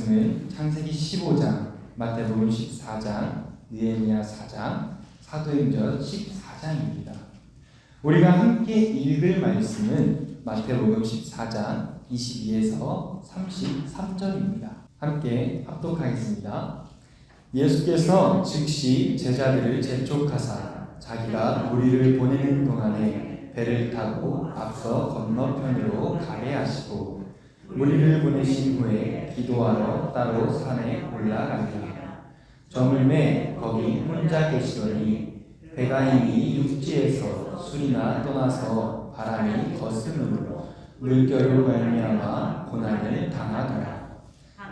말씀은 창세기 15장, 마태복음 14장, 느헤미야 4장, 사도행전 14장입니다. 우리가 함께 읽을 말씀은 마태복음 14장 22에서 33절입니다. 함께 합독하겠습니다. 예수께서 즉시 제자들을 재촉하사 자기가 무리를 보내는 동안에 배를 타고 앞서 건너편으로 가게 하시고 무리를 보내신 후에 기도하러 따로 산에 올라가니라. 저물매 거기 혼자 계시더니 배가 이미 육지에서 술이나 떠나서 바람이 거스름으로 물결로 말미암아 고난을 당하더라.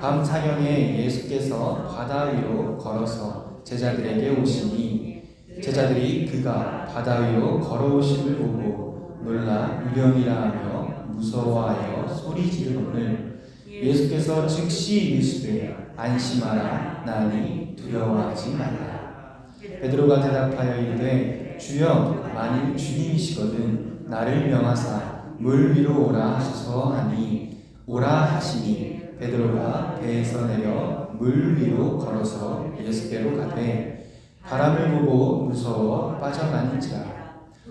밤 사경에 예수께서 바다 위로 걸어서 제자들에게 오시니 제자들이 그가 바다 위로 걸어오심을 보고 놀라 유령이라 하며 무서워하여 소리 지르거늘 예수께서 즉시 이르시되 안심하라 나니 두려워하지 말라. 베드로가 대답하여 이르되 주여 만일 주님이시거든 나를 명하사 물 위로 오라 하소서 하니 오라 하시니 베드로가 배에서 내려 물 위로 걸어서 예수께로 가되 바람을 보고 무서워 빠져가는지라.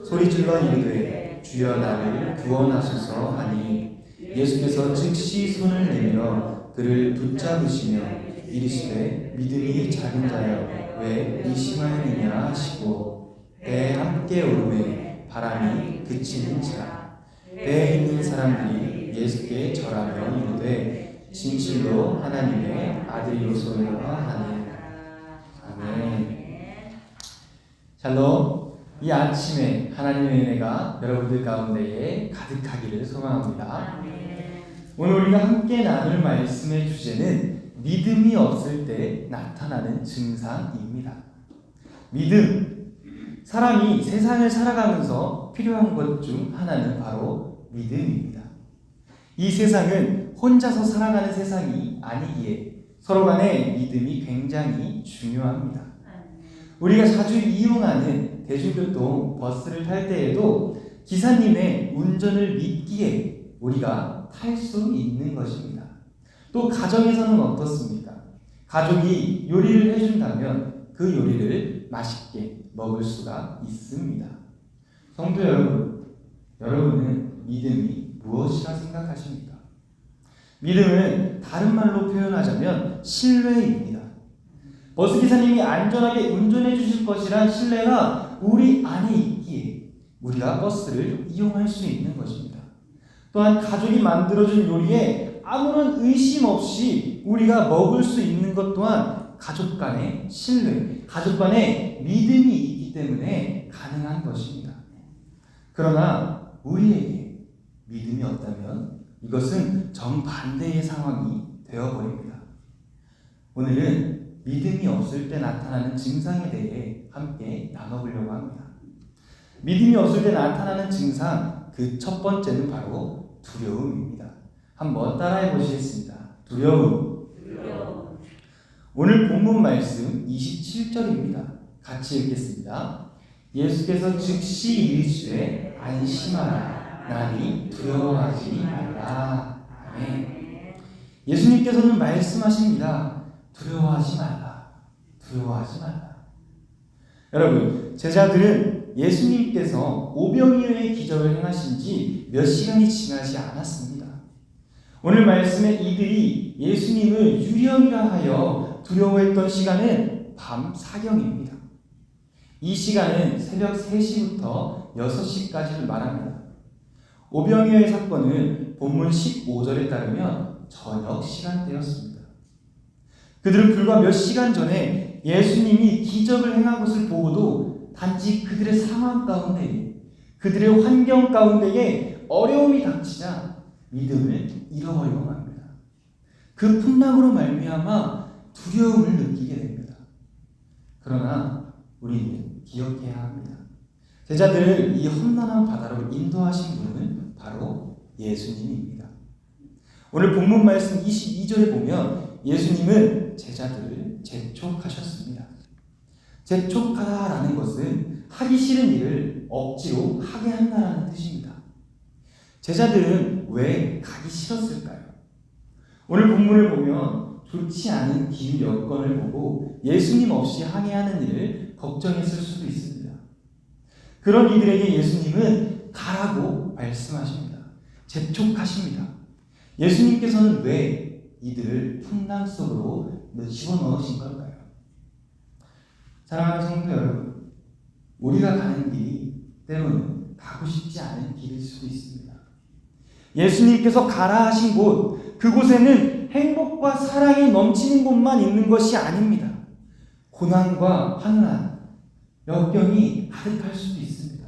소리질러 이르되 주여 나를 구원하소서 하니 예수께서 즉시 손을 내밀어 그를 붙잡으시며 이르시되 믿음이 작은 자여 왜 의심하느냐 하시고 배에 함께 오르매 바람이 그치는지라. 배에 있는 사람들이 예수께 절하며 이르되 진실로 하나님의 아들이로소이다 하니. 아멘. 샬롬. 이 아침에 하나님의 은혜가 여러분들 가운데에 가득하기를 소망합니다. 오늘 우리가 함께 나눌 말씀의 주제는 믿음이 없을 때 나타나는 증상입니다. 믿음. 사람이 세상을 살아가면서 필요한 것 중 하나는 바로 믿음입니다. 이 세상은 혼자서 살아가는 세상이 아니기에 서로 간의 믿음이 굉장히 중요합니다. 우리가 자주 이용하는 대중교통 버스를 탈 때에도 기사님의 운전을 믿기에 우리가 탈 수 있는 것입니다. 또 가정에서는 어떻습니까? 가족이 요리를 해준다면 그 요리를 맛있게 먹을 수가 있습니다. 성도 여러분, 여러분은 믿음이 무엇이라 생각하십니까? 믿음은 다른 말로 표현하자면 신뢰입니다. 버스기사님이 안전하게 운전해 주실 것이란 신뢰가 우리 안에 있기에 우리가 버스를 이용할 수 있는 것입니다. 또한 가족이 만들어준 요리에 아무런 의심 없이 우리가 먹을 수 있는 것 또한 가족 간의 신뢰, 가족 간의 믿음이 있기 때문에 가능한 것입니다. 그러나 우리에게 믿음이 없다면 이것은 정반대의 상황이 되어버립니다. 오늘은 믿음이 없을 때 나타나는 증상에 대해 함께 나눠보려고 합니다. 믿음이 없을 때 나타나는 증상, 그 첫 번째는 바로 두려움입니다. 한번 따라해 보시겠습니다. 두려움. 오늘 본문 말씀 27절입니다. 같이 읽겠습니다. 예수께서 즉시 이르시되 안심하라 나니 두려워하지 말라. 아멘. 예수님께서는 말씀하십니다. 두려워하지 말라. 두려워하지 말라. 여러분, 제자들은 예수님께서 오병이어의 기적을 행하신 지 몇 시간이 지나지 않았습니다. 오늘 말씀에 이들이 예수님을 유령이라 하여 두려워했던 시간은 밤 사경입니다. 이 시간은 새벽 3시부터 6시까지를 말합니다. 오병이어의 사건은 본문 15절에 따르면 저녁 시간대였습니다. 그들은 불과 몇 시간 전에 예수님이 기적을 행한 것을 보고도 단지 그들의 상황 가운데, 그들의 환경 가운데에 어려움이 닥치자 믿음을 잃어버리고 맙니다. 그 풍랑으로 말미암아 두려움을 느끼게 됩니다. 그러나 우리는 기억해야 합니다. 제자들을 이 험난한 바다로 인도하신 분은 바로 예수님입니다. 오늘 본문 말씀 22절에 보면 예수님은 제자들을 재촉하셨습니다. 재촉하다라는 것은 하기 싫은 일을 억지로 하게 한다라는 뜻입니다. 제자들은 왜 가기 싫었을까요? 오늘 본문을 보면 좋지 않은 기후 여건을 보고 예수님 없이 항해하는 일을 걱정했을 수도 있습니다. 그런 이들에게 예수님은 가라고 말씀하십니다. 재촉하십니다. 예수님께서는 왜 이들을 풍랑 속으로 집어넣으신 걸까요? 사랑하는 성도 여러분, 우리가 가는 길이 때로는 가고 싶지 않은 길일 수도 있습니다. 예수님께서 가라 하신 곳, 그곳에는 행복과 사랑이 넘치는 곳만 있는 것이 아닙니다. 고난과 환난, 역경이 가득할 수도 있습니다.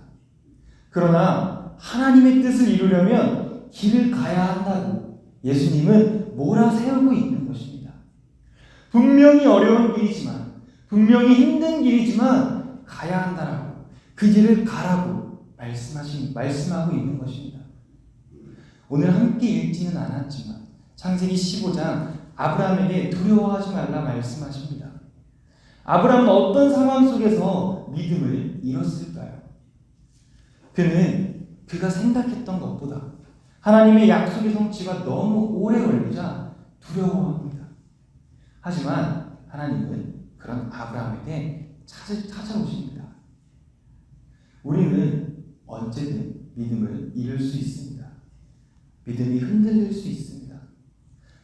그러나 하나님의 뜻을 이루려면 길을 가야 한다고 예수님은 몰아세우고 있는 것입니다. 분명히 어려운 길이지만, 분명히 힘든 길이지만 가야 한다라고, 그 길을 가라고 말씀하고 있는 것입니다. 오늘 함께 읽지는 않았지만 창세기 15장 아브라함에게 두려워하지 말라 말씀하십니다. 아브라함은 어떤 상황 속에서 믿음을 잃었을까요? 그는 그가 생각했던 것보다 하나님의 약속의 성취가 너무 오래 걸리자 두려워합니다. 하지만 하나님은 그런 아브라함에게 찾아오십니다. 우리는 언제든 믿음을 잃을 수 있습니다. 믿음이 흔들릴 수 있습니다.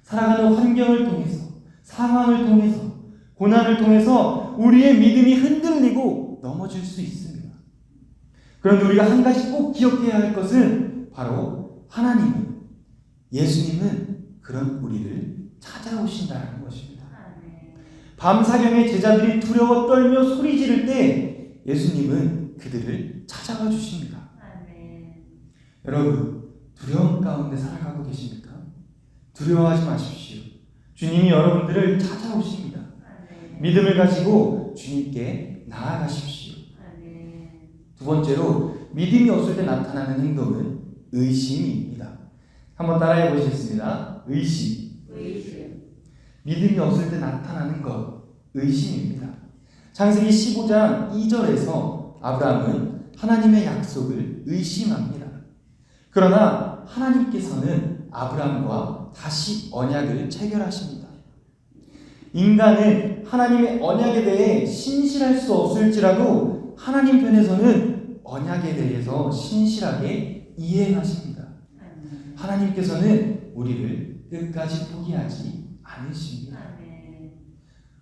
살아가는 환경을 통해서, 상황을 통해서, 고난을 통해서 우리의 믿음이 흔들리고 넘어질 수 있습니다. 그런데 우리가 한 가지 꼭 기억해야 할 것은 바로 하나님은, 예수님은 그런 우리를 찾아오신다는 것입니다. 밤사경에 제자들이 두려워 떨며 소리 지를 때 예수님은 그들을 찾아와 주십니다. 여러분, 두려움 가운데 살아가고 계십니까? 두려워하지 마십시오. 주님이 여러분들을 찾아오십니다. 믿음을 가지고 주님께 나아가십시오. 두 번째로, 믿음이 없을 때 나타나는 행동은 의심입니다. 한번 따라해 보시겠습니다. 의심. 믿음이 없을 때 나타나는 것, 의심입니다. 창세기 15장 2절에서 아브라함은 하나님의 약속을 의심합니다. 그러나 하나님께서는 아브라함과 다시 언약을 체결하십니다. 인간은 하나님의 언약에 대해 신실할 수 없을지라도 하나님 편에서는 언약에 대해서 신실하게 이행하십니다. 하나님께서는 우리를 끝까지 포기하지 않으십니다.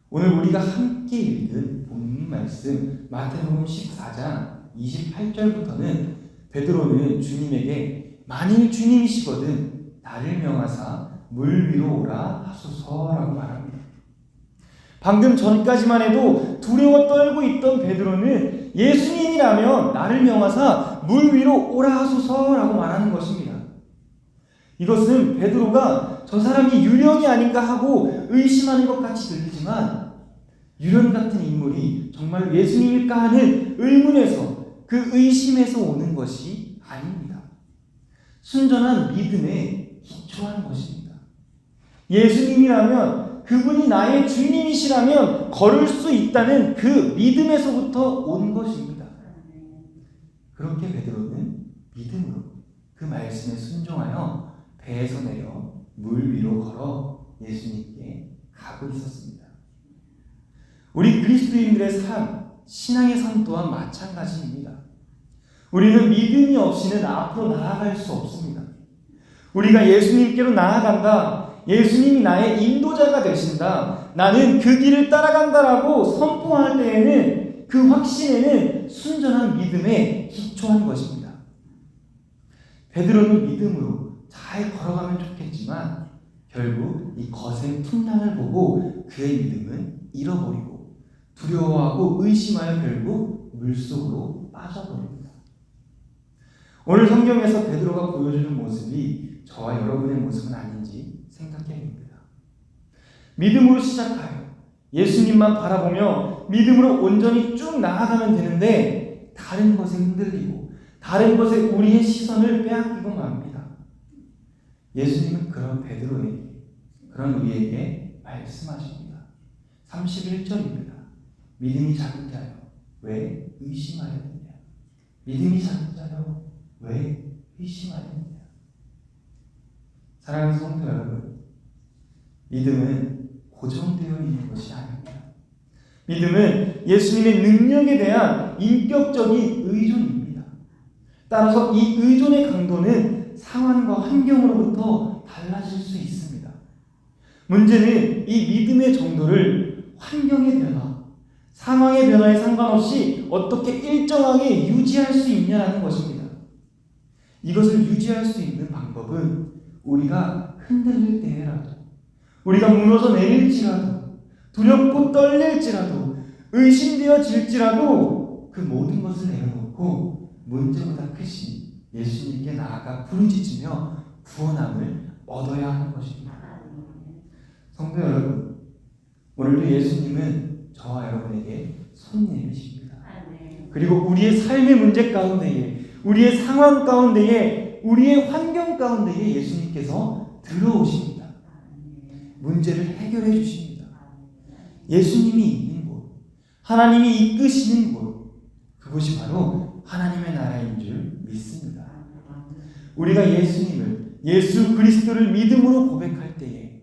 오늘 우리가 함께 읽은 본문 말씀 마태복음 14장 28절부터는 베드로는 주님에게 만일 주님이시거든 나를 명하사 물 위로 오라 하소서라고 말합니다. 방금 전까지만 해도 두려워 떨고 있던 베드로는 예수님이라면 나를 명하사 물 위로 오라 하소서라고 말하는 것입니다. 이것은 베드로가 저 사람이 유령이 아닌가 하고 의심하는 것 같이 들리지만 유령 같은 인물이 정말 예수님일까 하는 의문에서, 그 의심에서 오는 것이 아닙니다. 순전한 믿음에 기초한 것입니다. 예수님이라면, 그분이 나의 주님이시라면 걸을 수 있다는 그 믿음에서부터 온 것입니다. 그렇게 베드로는 믿음으로 그 말씀에 순종하여 배에서 내려 물 위로 걸어 예수님께 가고 있었습니다. 우리 그리스도인들의 삶, 신앙의 삶 또한 마찬가지입니다. 우리는 믿음이 없이는 앞으로 나아갈 수 없습니다. 우리가 예수님께로 나아간다, 예수님이 나의 인도자가 되신다, 나는 그 길을 따라간다라고 선포할 때에는 그 확신에는 순전한 믿음에 기초한 것입니다. 베드로는 믿음으로 잘 걸어가면 좋겠지만 결국 이 거센 풍랑을 보고 그의 믿음은 잃어버리고 두려워하고 의심하여 결국 물속으로 빠져버립니다. 오늘 성경에서 베드로가 보여주는 모습이 저와 여러분의 모습은 아닌지 생각해 봅니다. 믿음으로 시작하여 예수님만 바라보며 믿음으로 온전히 쭉 나아가면 되는데 다른 것에 흔들리고 다른 것에 우리의 시선을 빼앗기고 맙니다. 예수님은 그런 베드로에게, 그런 우리에게 말씀하십니다. 31절입니다. 믿음이 작은 자여 왜 의심하였느냐? 믿음이 작은 자여 왜 의심하였느냐? 사랑하는 성도 여러분, 믿음은 고정되어 있는 것이 아닙니다. 믿음은 예수님의 능력에 대한 인격적인 의존입니다. 따라서 이 의존의 강도는 상황과 환경으로부터 달라질 수 있습니다. 문제는 이 믿음의 정도를 환경의 변화, 상황의 변화에 상관없이 어떻게 일정하게 유지할 수 있냐는 것입니다. 이것을 유지할 수 있는 방법은 우리가 흔들릴 때라도, 우리가 무너져 내릴지라도, 두렵고 떨릴지라도, 의심되어질지라도 그 모든 것을 내려놓고 문제보다 크신 예수님께 나아가 부르짖으며 구원함을 얻어야 하는 것입니다. 성도 여러분, 오늘도 예수님은 저와 여러분에게 손님이십니다. 그리고 우리의 삶의 문제 가운데에, 우리의 상황 가운데에, 우리의 환경 가운데에 예수님께서 들어오십니다. 문제를 해결해 주십니다. 예수님이 있는 곳, 하나님이 이끄시는 곳, 그곳이 바로 하나님의 나라인 줄 믿습니다. 우리가 예수님을, 예수 그리스도를 믿음으로 고백할 때에,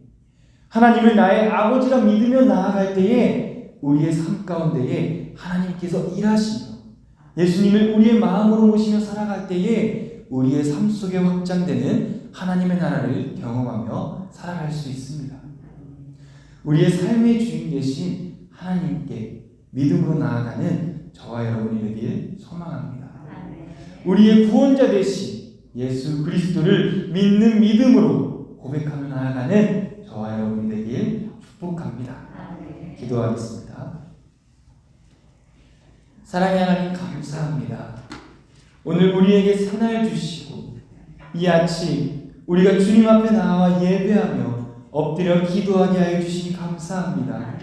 하나님을 나의 아버지라 믿으며 나아갈 때에 우리의 삶 가운데에 하나님께서 일하시며 예수님을 우리의 마음으로 모시며 살아갈 때에 우리의 삶 속에 확장되는 하나님의 나라를 경험하며 살아갈 수 있습니다. 우리의 삶의 주인 되신 하나님께 믿음으로 나아가는 저와 여러분이 되길 소망합니다. 우리의 구원자 되신 예수 그리스도를 믿는 믿음으로 고백하며 나아가는 저와 여러분이 되길 축복합니다. 기도하겠습니다. 사랑의 하나님 감사합니다. 오늘 우리에게 새날 주시고 이 아침 우리가 주님 앞에 나와 예배하며 엎드려 기도하게 하여 주시니 감사합니다.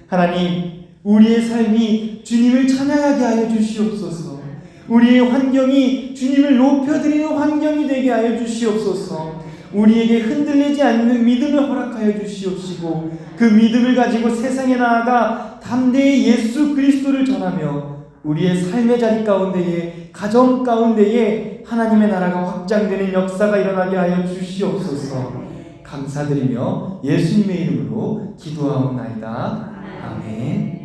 하나님, 우리의 삶이 주님을 찬양하게 하여 주시옵소서. 우리의 환경이 주님을 높여드리는 환경이 되게 하여 주시옵소서. 우리에게 흔들리지 않는 믿음을 허락하여 주시옵시고 그 믿음을 가지고 세상에 나아가 담대히 예수 그리스도를 전하며 우리의 삶의 자리 가운데에, 가정 가운데에 하나님의 나라가 확장되는 역사가 일어나게 하여 주시옵소서. 감사드리며 예수님의 이름으로 기도하옵나이다. 아멘.